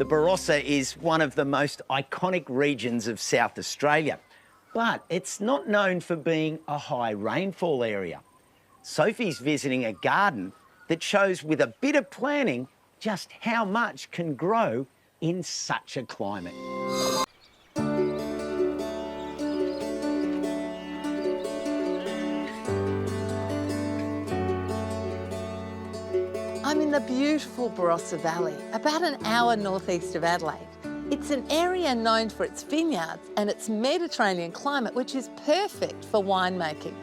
The Barossa is one of the most iconic regions of South Australia, but it's not known for being a high rainfall area. Sophie's visiting a garden that shows with a bit of planning just how much can grow in such a climate. I'm in the beautiful Barossa Valley, about an hour northeast of Adelaide. It's an area known for its vineyards and its Mediterranean climate, which is perfect for winemaking.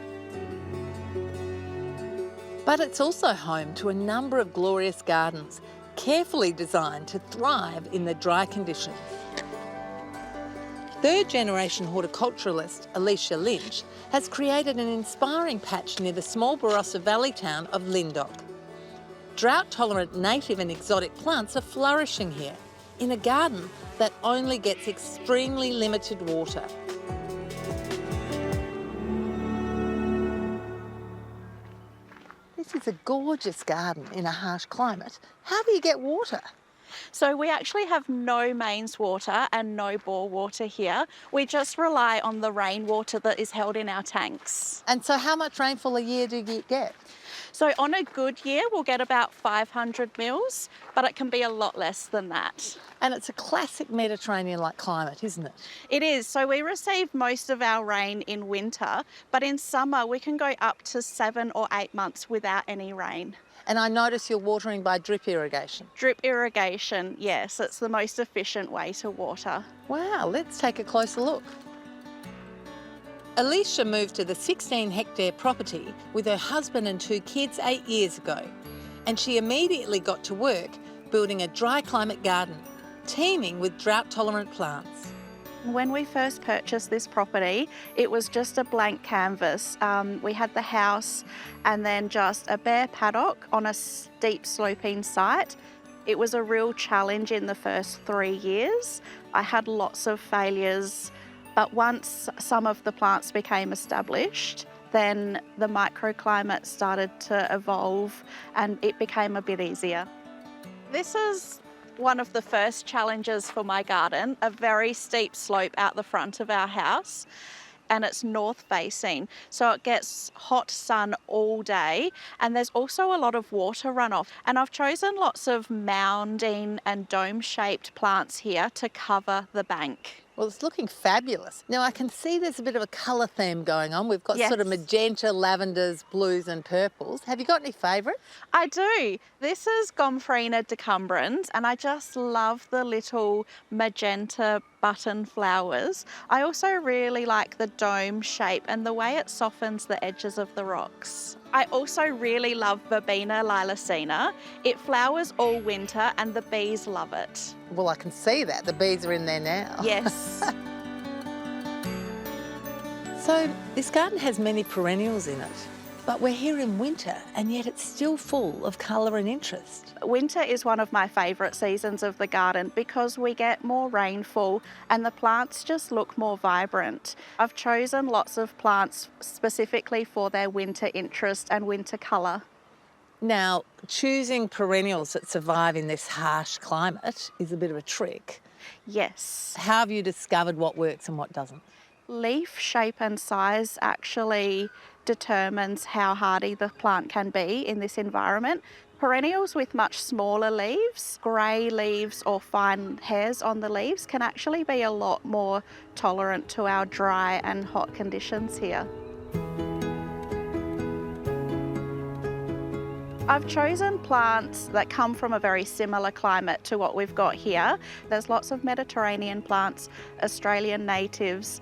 But it's also home to a number of glorious gardens, carefully designed to thrive in the dry conditions. Third-generation horticulturalist Aleisha Lynch has created an inspiring patch near the small Barossa Valley town of Lyndoch. Drought-tolerant native and exotic plants are flourishing here in a garden that only gets extremely limited water. This is a gorgeous garden in a harsh climate. How do you get water? So we actually have no mains water and no bore water here. We just rely on the rainwater that is held in our tanks. And so how much rainfall a year do you get? So on a good year, we'll get about 500 mils, but it can be a lot less than that. And it's a classic Mediterranean-like climate, isn't it? It is. So we receive most of our rain in winter, but in summer we can go up to 7 or 8 months without any rain. And I notice you're watering by drip irrigation. Drip irrigation, yes. It's the most efficient way to water. Wow, let's take a closer look. Aleisha moved to the 16-hectare property with her husband and 2 kids 8 years ago, and she immediately got to work building a dry climate garden, teeming with drought-tolerant plants. When we first purchased this property, it was just a blank canvas. We had the house and then just a bare paddock on a steep sloping site. It was a real challenge in the first 3 years. I had lots of failures, but once some of the plants became established, then the microclimate started to evolve and it became a bit easier. This is one of the first challenges for my garden, a very steep slope out the front of our house, and it's north facing, so it gets hot sun all day, and there's also a lot of water runoff. And I've chosen lots of mounding and dome-shaped plants here to cover the bank. Well, it's looking fabulous. Now, I can see there's a bit of a colour theme going on. We've got sort of magenta, lavenders, blues and purples. Have you got any favourites? I do. This is Gomphrena decumbrans, and I just love the little magenta button flowers. I also really like the dome shape and the way it softens the edges of the rocks. I also really love Verbena lilacina. It flowers all winter and the bees love it. Well, I can see that. The bees are in there now. Yes. So this garden has many perennials in it, but we're here in winter and yet it's still full of colour and interest. Winter is one of my favourite seasons of the garden because we get more rainfall and the plants just look more vibrant. I've chosen lots of plants specifically for their winter interest and winter colour. Now, choosing perennials that survive in this harsh climate is a bit of a trick. Yes. How have you discovered what works and what doesn't? Leaf shape and size actually determines how hardy the plant can be in this environment. Perennials with much smaller leaves, grey leaves or fine hairs on the leaves can actually be a lot more tolerant to our dry and hot conditions here. I've chosen plants that come from a very similar climate to what we've got here. There's lots of Mediterranean plants, Australian natives,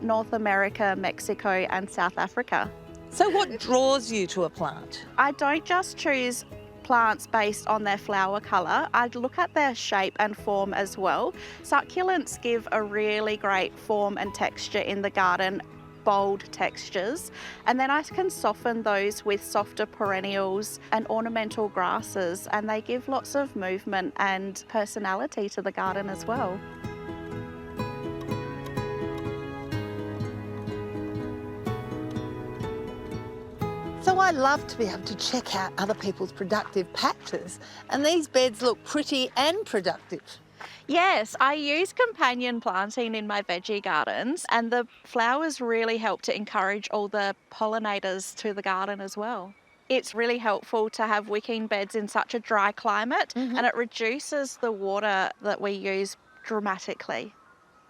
North America, Mexico and South Africa. So what draws you to a plant? I don't just choose plants based on their flower colour. I look at their shape and form as well. Succulents give a really great form and texture in the garden, bold textures, and then I can soften those with softer perennials and ornamental grasses, and they give lots of movement and personality to the garden as well. So I love to be able to check out other people's productive patches, and these beds look pretty and productive. Yes, I use companion planting in my veggie gardens, and the flowers really help to encourage all the pollinators to the garden as well. It's really helpful to have wicking beds in such a dry climate, and it reduces the water that we use dramatically.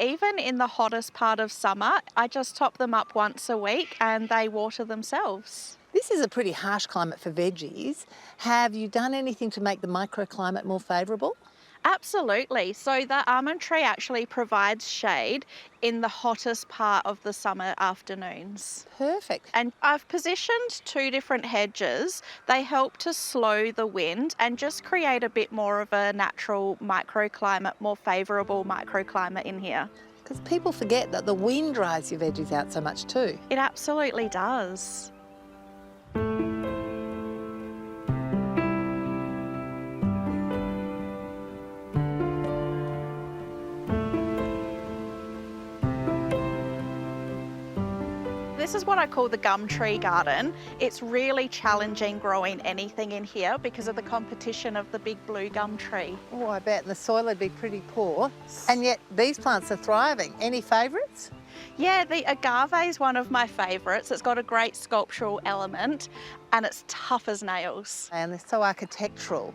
Even in the hottest part of summer, I just top them up once a week and they water themselves. This is a pretty harsh climate for veggies. Have you done anything to make the microclimate more favourable? Absolutely. So the almond tree actually provides shade in the hottest part of the summer afternoons. Perfect. And I've positioned 2 different hedges. They help to slow the wind and just create a bit more of a natural microclimate, more favourable microclimate in here. Because people forget that the wind dries your veggies out so much too. It absolutely does. This is what I call the gum tree garden. It's really challenging growing anything in here because of the competition of the big blue gum tree. Oh, I bet the soil would be pretty poor. And yet these plants are thriving. Any favourites? Yeah, the agave is one of my favourites. It's got a great sculptural element and it's tough as nails. And they're so architectural.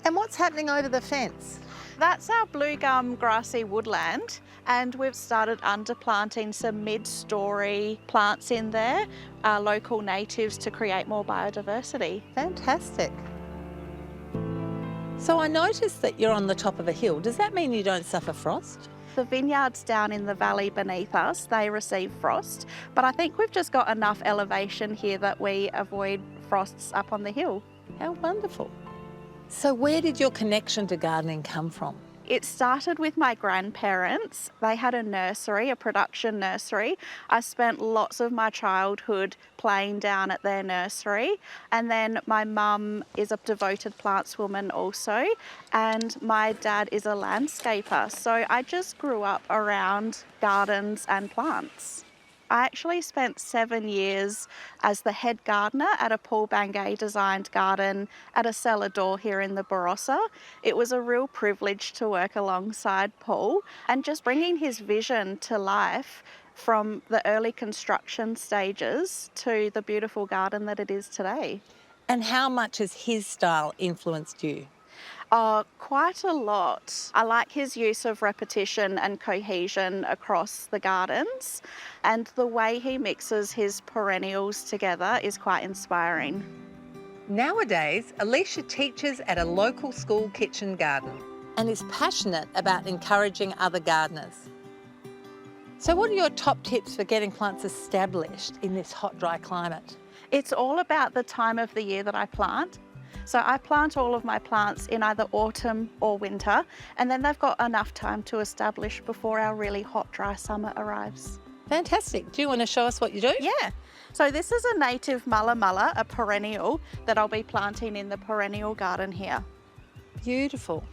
And what's happening over the fence? That's our blue gum grassy woodland, and we've started underplanting some mid-story plants in there, local natives, to create more biodiversity. Fantastic. So I noticed that you're on the top of a hill. Does that mean you don't suffer frost? The vineyards down in the valley beneath us, they receive frost, but I think we've just got enough elevation here that we avoid frosts up on the hill. How wonderful. So where did your connection to gardening come from? It started with my grandparents. They had a nursery, a production nursery. I spent lots of my childhood playing down at their nursery. And then my mum is a devoted plants woman also, and my dad is a landscaper. So I just grew up around gardens and plants. I actually spent 7 years as the head gardener at a Paul Bangay designed garden at a cellar door here in the Barossa. It was a real privilege to work alongside Paul and just bringing his vision to life from the early construction stages to the beautiful garden that it is today. And how much has his style influenced you? Quite a lot. I like his use of repetition and cohesion across the gardens, and the way he mixes his perennials together is quite inspiring. Nowadays, Aleisha teaches at a local school kitchen garden and is passionate about encouraging other gardeners. So what are your top tips for getting plants established in this hot, dry climate? It's all about the time of the year that I plant. So I plant all of my plants in either autumn or winter, and then they've got enough time to establish before our really hot, dry summer arrives. Fantastic. Do you want to show us what you do? Yeah. So this is a native mulla mulla, a perennial, that I'll be planting in the perennial garden here. Beautiful.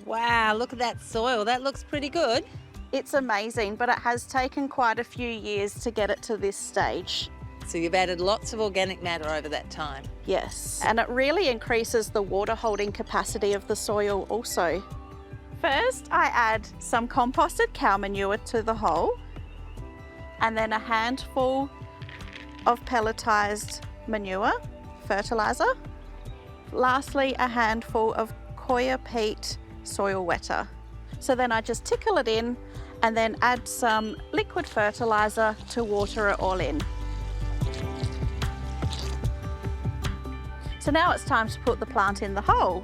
Wow, look at that soil. That looks pretty good. It's amazing, but it has taken quite a few years to get it to this stage. So you've added lots of organic matter over that time. Yes, and it really increases the water holding capacity of the soil also. First, I add some composted cow manure to the hole, and then a handful of pelletized manure, fertilizer. Lastly, a handful of coir peat soil wetter. So then I just tickle it in and then add some liquid fertilizer to water it all in. So now it's time to put the plant in the hole.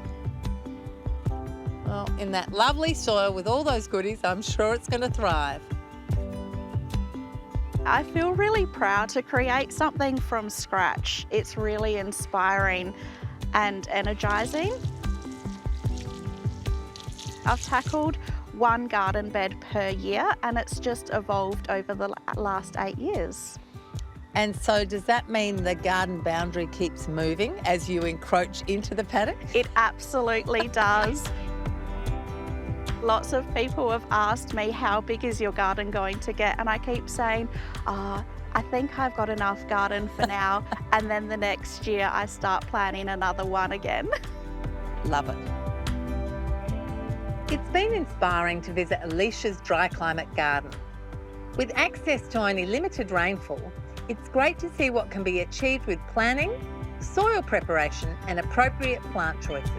Well, in that lovely soil with all those goodies, I'm sure it's going to thrive. I feel really proud to create something from scratch. It's really inspiring and energising. I've tackled one garden bed per year, and it's just evolved over the last 8 years. And so does that mean the garden boundary keeps moving as you encroach into the paddock? It absolutely does. Lots of people have asked me, how big is your garden going to get? And I keep saying, I think I've got enough garden for now. And then the next year I start planning another one again. Love it. It's been inspiring to visit Aleisha's dry climate garden. With access to only limited rainfall, it's great to see what can be achieved with planning, soil preparation and appropriate plant choices.